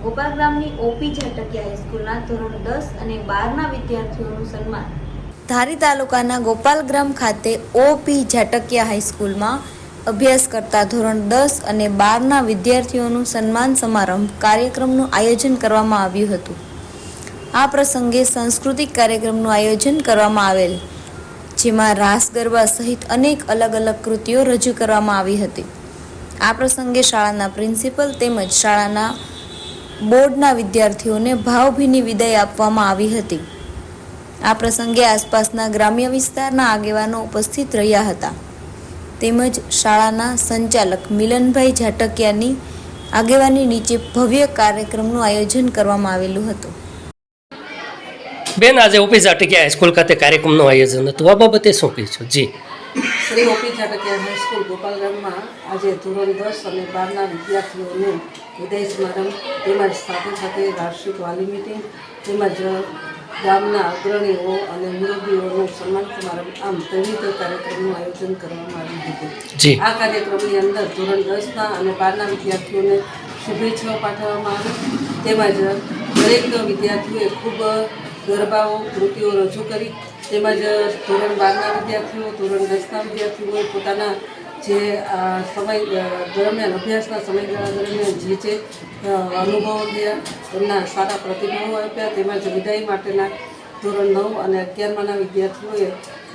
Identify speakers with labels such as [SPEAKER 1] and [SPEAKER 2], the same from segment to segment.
[SPEAKER 1] Gopal ગ્રામની OP ઝાટકિયા હાઈસ્કૂલના ધોરણ 10 અને 12ના વિદ્યાર્થીઓનું સન્માન। ધારી તાલુકાના ગોપાલ ગ્રામ ખાતે ઓપી ઝાટકિયા હાઈસ્કૂલમાં અભ્યાસ કરતા ધોરણ 10 અને 12ના વિદ્યાર્થીઓનું સન્માન સમારંભ કાર્યક્રમનું આયોજન કરવામાં આવ્યું હતું। આ પ્રસંગે સાંસ્કૃતિક કાર્યક્રમનું આયોજન કરવામાં આવેલ, જેમાં રાસ ગરબા સહિત અનેક અલગ અલગ કૃતિઓ રજૂ કરવામાં આવી હતી। આ પ્રસંગે શાળાના પ્રિન્સિપલ તેમજ શાળાના બોર્ડના વિદ્યાર્થીઓને ભાવભીની વિદાય આપવામાં આવી હતી। આ પ્રસંગે આસપાસના ગ્રામ્ય વિસ્તારના આગેવાનો ઉપસ્થિત રહ્યા હતા, તેમજ શાળાના સંચાલક મિલનભાઈ ઝાટકિયાની આગેવાની નીચે ભવ્ય કાર્યક્રમનું આયોજન કરવામાં આવેલું હતું।
[SPEAKER 2] બેન, આજે ઓપી ઝાટકિયા હાઈસ્કૂલ ખાતે કાર્યક્રમનું આયોજન હતું, આ બાબતે શું કહીશું? જી,
[SPEAKER 3] શ્રી ઓપી ઝાટકિયા હાઈસ્કૂલ ગોપાલ ગામમાં આજે ધોરણ 10 અને 12ના વિદ્યાર્થીઓનું વિદાય સમારંભ તેમજ સાથે સાથે વાર્ષિક વાલી મિટિંગ તેમજ ગામના અગ્રણીઓ અને મુરબ્બીઓનું સન્માન સમારંભ આમ વિવિધ કાર્યક્રમનું આયોજન કરવામાં આવ્યું હતું।
[SPEAKER 2] જી,
[SPEAKER 3] આ કાર્યક્રમની અંદર ધોરણ 10ના અને 12ના વિદ્યાર્થીઓને શુભેચ્છાઓ પાઠવવામાં આવી તેમજ દરેક વિદ્યાર્થીઓએ ખૂબ ગરબાઓ કૃતિઓ રજૂ કરી તેમજ ધોરણ 12ના વિદ્યાર્થીઓ ધોરણ 10ના વિદ્યાર્થીઓએ પોતાના જે સમય દરમિયાન અભ્યાસના સમયગાળા દરમિયાન જે અનુભવો થયા એમના સારા પ્રતિભાવો આપ્યા તેમજ વિદાય માટેના ધોરણ 9 અને 11માના વિદ્યાર્થીઓએ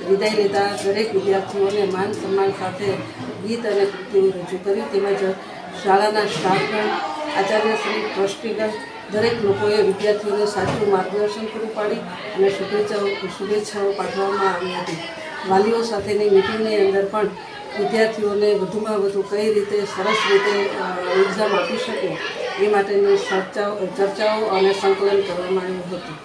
[SPEAKER 3] વિદાય લેતા દરેક વિદ્યાર્થીઓને માન સન્માન સાથે ગીત અને કૃતિઓ રજૂ કરી તેમજ શાળાના સ્ટાફગણ, આચાર્યશ્રી, ટ્રસ્ટીગણ દરેક લોકોએ વિદ્યાર્થીઓને સાચું માર્ગદર્શન પૂરું પાડી અને શુભેચ્છાઓ પાઠવવામાં આવી હતી। વાલીઓ સાથેની મિટિંગની અંદર પણ વિદ્યાર્થીઓને વધુમાં વધુ કઈ રીતે સરસ રીતે એક્ઝામ આપી શકે એ માટેની ચર્ચાઓ અને સંકલન કરવામાં આવ્યું હતું।